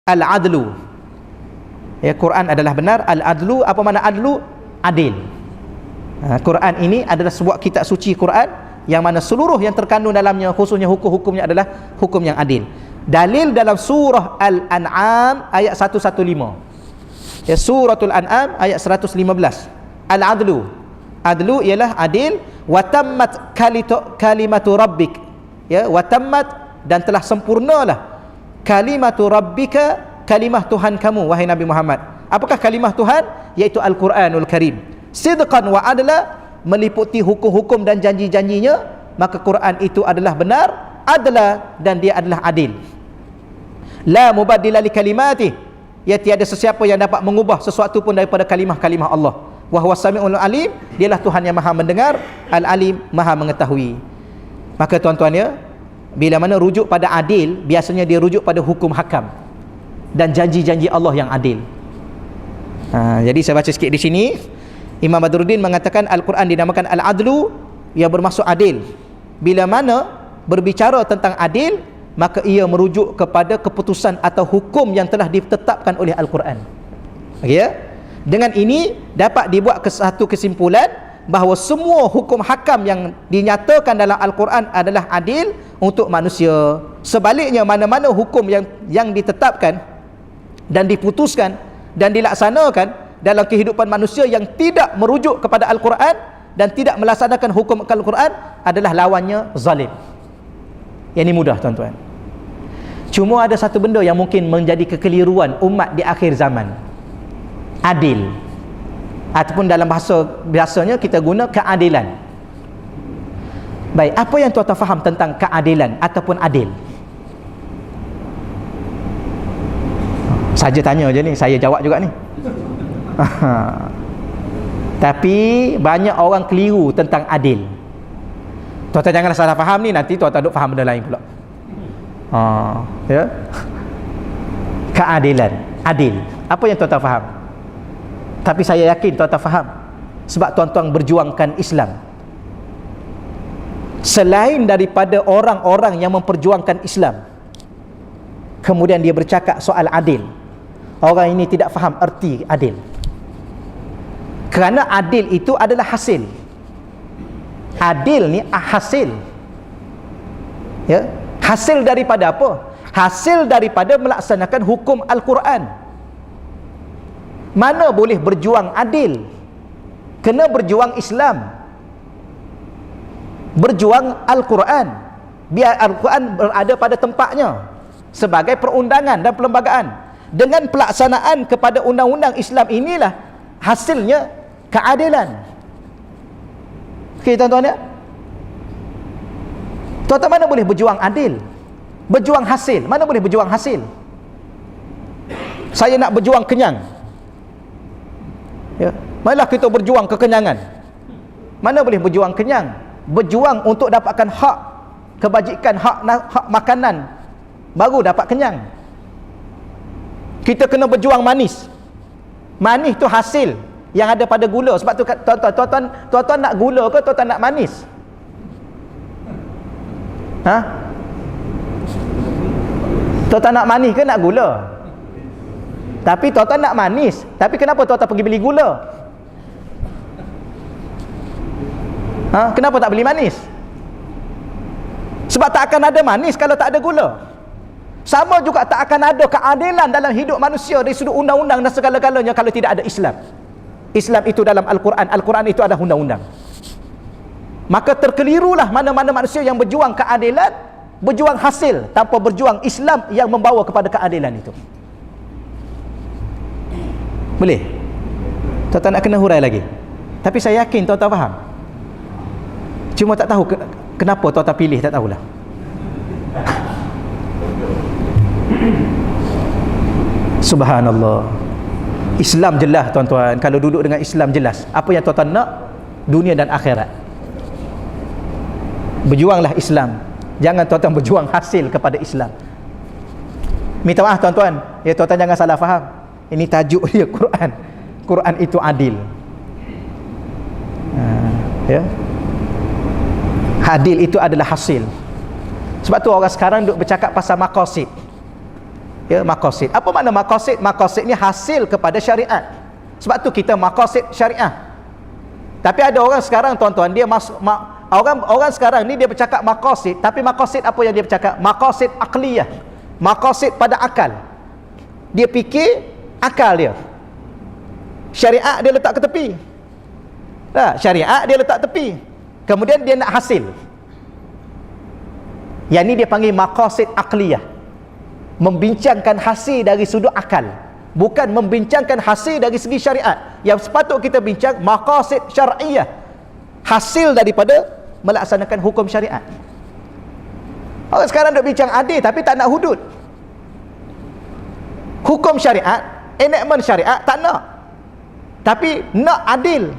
al-adlu. Ya, Quran adalah benar. Al-adlu, apa makna adlu? Adil. Quran ini adalah sebuah kitab suci Quran yang mana seluruh yang terkandung dalamnya, khususnya hukum-hukumnya adalah hukum yang adil. Dalil dalam surah Al-An'am ayat 115. Ya, suratul An'am ayat 115. Al-adlu. Adlu ialah adil. Wa tammat kalimatu rabbik. Ya, wa tammat, dan telah sempurnalah kalimatu rabbika, kalimah Tuhan kamu wahai Nabi Muhammad. Apakah kalimah Tuhan? Iaitu Al-Quranul Karim. Sidqan wa adla, meliputi hukum-hukum dan janji-janjinya, maka Quran itu adalah benar, adla, dan dia adalah adil. La mubaddila li kalimati, ya tiada sesiapa yang dapat mengubah sesuatu pun daripada kalimah-kalimah Allah. Wa huwas samiul alim, dialah Tuhan yang Maha mendengar, al-alim, Maha mengetahui. Maka tuan-tuan ya, bila mana rujuk pada adil, biasanya dia rujuk pada hukum hakam dan janji-janji Allah yang adil. Jadi saya baca sikit di sini. Imam Badruddin mengatakan Al-Quran dinamakan Al-Adlu, yang bermaksud adil. Bila mana berbicara tentang adil, maka ia merujuk kepada keputusan atau hukum yang telah ditetapkan oleh Al-Quran. Okay, ya? Dengan ini dapat dibuat satu kesimpulan bahawa semua hukum hakam yang dinyatakan dalam Al-Quran adalah adil untuk manusia. Sebaliknya, mana-mana hukum yang ditetapkan dan diputuskan dan dilaksanakan dalam kehidupan manusia yang tidak merujuk kepada Al-Quran dan tidak melaksanakan hukum Al-Quran adalah lawannya zalim. Yang ini mudah tuan-tuan. Cuma ada satu benda yang mungkin menjadi kekeliruan umat di akhir zaman. Adil. Ataupun dalam bahasa biasanya kita guna keadilan. Baik, apa yang tuan-tuan faham tentang keadilan ataupun adil? Saja tanya je ni, saya jawab juga ni. Tapi banyak orang keliru tentang adil. Tuan-tuan janganlah salah faham ni, nanti tuan-tuan duk faham benda lain pula. Ya. Keadilan, adil. Apa yang tuan-tuan faham? Tapi saya yakin tuan-tuan faham, sebab tuan-tuan berjuangkan Islam. Selain daripada orang-orang yang memperjuangkan Islam, kemudian dia bercakap soal adil, orang ini tidak faham erti adil. Kerana adil itu adalah hasil. Adil ni hasil. Ya, hasil daripada apa? Hasil daripada melaksanakan hukum Al-Quran. Mana boleh berjuang adil? Kena berjuang Islam, berjuang Al-Quran. Biar Al-Quran berada pada tempatnya sebagai perundangan dan perlembagaan. Dengan pelaksanaan kepada undang-undang Islam inilah hasilnya keadilan. Okey tuan-tuan ya? Tuan-tuan mana boleh berjuang adil? Berjuang hasil. Mana boleh berjuang hasil? Saya nak berjuang kenyang. Ya, marilah kita berjuang kekenyangan. Mana boleh berjuang kenyang? Berjuang untuk dapatkan hak kebajikan, hak makanan, baru dapat kenyang. Kita kena berjuang manis. Manis tu hasil yang ada pada gula. Sebab tu tuan-tuan nak gula ke tuan-tuan nak manis? Tuan-tuan nak manis ke nak gula? Tapi tuan-tuan nak manis, tapi kenapa tuan-tuan pergi beli gula? Kenapa tak beli manis? Sebab tak akan ada manis kalau tak ada gula. Sama juga tak akan ada keadilan dalam hidup manusia dari sudut undang-undang dan segala-galanya kalau tidak ada Islam. Islam itu dalam Al-Quran, Al-Quran itu adalah undang-undang. Maka terkelirulah mana-mana manusia yang berjuang keadilan, berjuang hasil tanpa berjuang Islam yang membawa kepada keadilan itu. Boleh? Tuan-tuan nak kena hurai lagi. Tapi saya yakin tuan-tuan faham. Cuma tak tahu kenapa tuan-tuan pilih, tak tahulah. Subhanallah. Islam jelas tuan-tuan. Kalau duduk dengan Islam jelas apa yang tuan-tuan nak, dunia dan akhirat. Berjuanglah Islam. Jangan tuan-tuan berjuang hasil kepada Islam. Minta maaf tuan-tuan. Ya, tuan-tuan jangan salah faham. Ini tajuk dia Quran. Quran itu adil. Ya. Adil itu adalah hasil. Sebab tu orang sekarang duk bercakap pasal maqasid. Ya, maqasid. Apa makna maqasid? Maqasid ni hasil kepada syariat. Sebab tu kita maqasid syariah. Tapi ada orang sekarang tuan-tuan, dia orang sekarang ni dia bercakap maqasid, tapi maqasid apa yang dia bercakap? Maqasid aqliyah. Maqasid pada akal. Dia fikir akal dia. Syariat dia letak ke tepi. Syariat dia letak tepi. Kemudian dia nak hasil. Yang ni dia panggil maqasid aqliyah. Membincangkan hasil dari sudut akal, bukan membincangkan hasil dari segi syariat. Yang sepatut kita bincang maqasid syar'iyah, hasil daripada melaksanakan hukum syariat. Orang sekarang duk bincang adil tapi tak nak hudud. Hukum syariat, enactment syariat tak nak, tapi nak adil.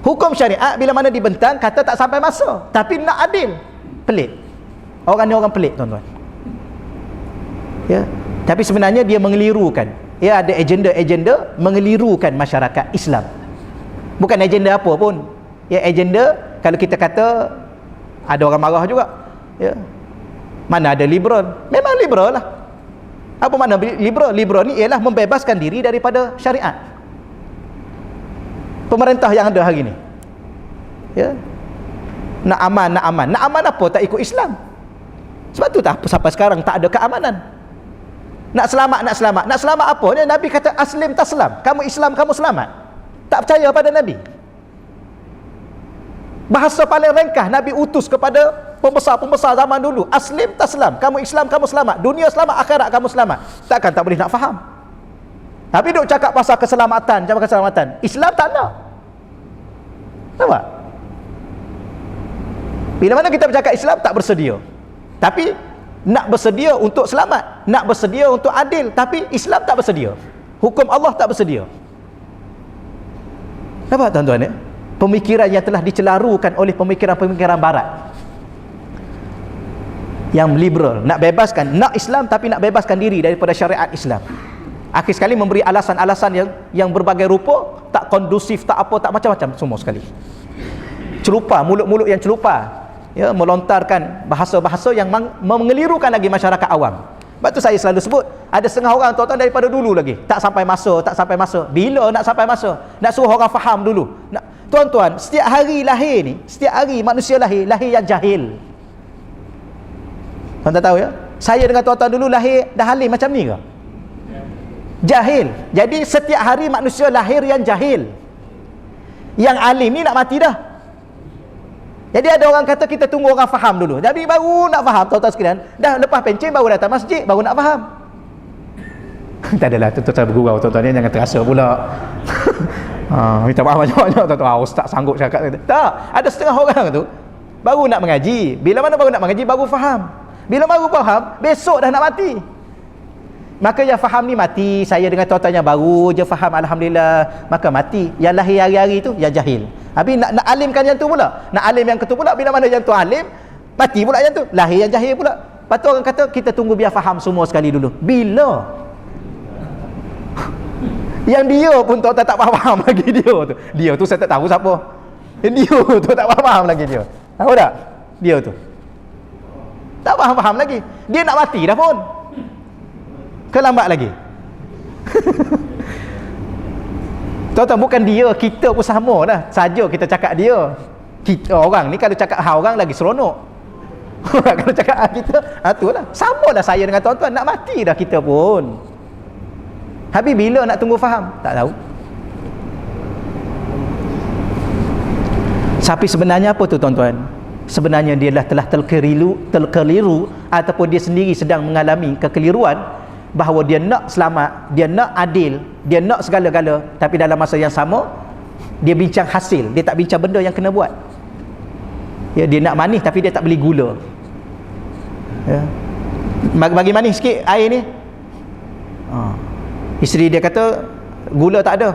Hukum syariat bila mana dibentang kata tak sampai masa, tapi nak adil. Pelik. Orang ni orang pelik tuan-tuan. Ya, tapi sebenarnya dia mengelirukan. Dia ada agenda-agenda mengelirukan masyarakat Islam. Bukan agenda apa pun. Ya, agenda kalau kita kata ada orang marah juga. Ya. Mana ada liberal? Memang liberal lah. Apa makna liberal? Liberal ni ialah membebaskan diri daripada syariat. Pemerintah yang ada hari ni. Ya. Nak aman, nak aman. Nak aman apa? Tak ikut Islam. Sebab tu tak sampai sekarang tak ada keamanan. Nak selamat, nak selamat. Nak selamat apa? Nabi kata aslim taslam. Kamu Islam, kamu selamat. Tak percaya pada Nabi. Bahasa paling ringkas Nabi utus kepada pembesar-pembesar zaman dulu. Aslim taslam. Kamu Islam, kamu selamat. Dunia selamat, akhirat kamu selamat. Takkan tak boleh nak faham. Tapi duk cakap pasal keselamatan, cakap keselamatan. Islam tak nak. Nampak? Bila mana kita bercakap Islam tak bersedia. Tapi nak bersedia untuk selamat, nak bersedia untuk adil, tapi Islam tak bersedia. Hukum Allah tak bersedia. Nampak tuan-tuan ya? Pemikiran yang telah dicelarukan oleh pemikiran-pemikiran barat. Yang liberal, nak bebaskan, nak Islam tapi nak bebaskan diri daripada syariat Islam. Akhir sekali memberi alasan-alasan yang berbagai rupa, tak kondusif, tak apa, tak macam-macam semua sekali. Celupa, mulut-mulut yang celupa. Ya, melontarkan bahasa-bahasa yang mengelirukan lagi masyarakat awam. Sebab tu saya selalu sebut, ada setengah orang tuan-tuan daripada dulu lagi tak sampai masa. Bila nak sampai masa? Nak suruh orang faham dulu. Tuan-tuan, setiap hari lahir ni, setiap hari manusia lahir yang jahil. Tuan-tuan tahu ya? Saya dengan tuan-tuan dulu lahir dah alim macam ni ke? Jahil. Jadi setiap hari manusia lahir yang jahil. Yang alim ni nak mati dah. Jadi ada orang kata kita tunggu orang faham dulu. Jadi baru nak faham tuan-tuan sekalian. Dah lepas pencen baru datang masjid, baru nak faham. Tak adalah tuan-tuan bergurau tuan-tuan ni, jangan terasa pula. Minta maaf banyak-banyak tuan-tuan. Ustaz sanggup cakap kata. Tak, ada setengah orang tu baru nak mengaji. Bila mana baru nak mengaji baru faham. Bila baru faham, besok dah nak mati. Maka yang faham ni mati. Saya dengan tuan-tuan yang baru je faham, alhamdulillah, maka mati. Yang lahir hari-hari tu yang jahil. Habis nak alimkan yang tu pula. Nak alim yang tu pula. Bila mana yang tu alim, mati pula yang tu. Lahir yang jahil pula. Lepas tu orang kata, kita tunggu biar faham semua sekali dulu. Bila? Yang dia pun tak faham lagi dia tu. Dia tu saya tak tahu siapa. Dia tu tak faham lagi dia. Tahu tak? Dia tu. Tak faham lagi. Dia nak mati dah pun. Kelambat lagi. Tuan-tuan, bukan dia, kita pun sama dah. Saja kita cakap dia. Kita orang ni kalau cakap orang lagi seronok. Kalau cakap kita, tu lah. Sama lah saya dengan tuan-tuan, nak mati dah kita pun. Habis bila nak tunggu faham? Tak tahu. Tapi sebenarnya apa tu tuan-tuan? Sebenarnya dia telah terkeliru ataupun dia sendiri sedang mengalami kekeliruan, bahawa dia nak selamat, dia nak adil, dia nak segala-gala, tapi dalam masa yang sama dia bincang hasil, dia tak bincang benda yang kena buat. Ya, dia nak manis tapi dia tak beli gula. Ya. Bagi manis sikit air ni. Isteri dia kata gula tak ada.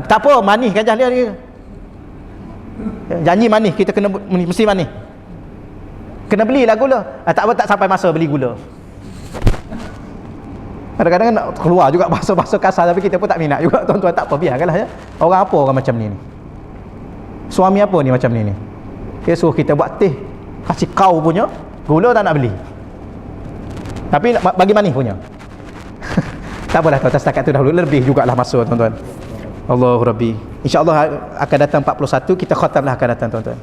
Tak apa, manis kan jahlia dia. Janji manis, kita kena mesti manis. Kena belilah gula. Tak apa, tak sampai masa beli gula. Kadang-kadang nak keluar juga bahasa-bahasa kasar, tapi kita pun tak minat juga tuan-tuan. Tak apa, biarkanlah ya. Orang apa orang macam ni? Suami apa ni macam ni? Dia suruh kita buat teh, kasih kau punya, gula tak nak beli. Tapi bagi manis punya. Tak apalah tuan-tuan, setakat tu dahulu, lebih jugalah masa tuan-tuan. Allahu Rabbi. InsyaAllah akan datang 41, kita khatamlah akan datang tuan-tuan.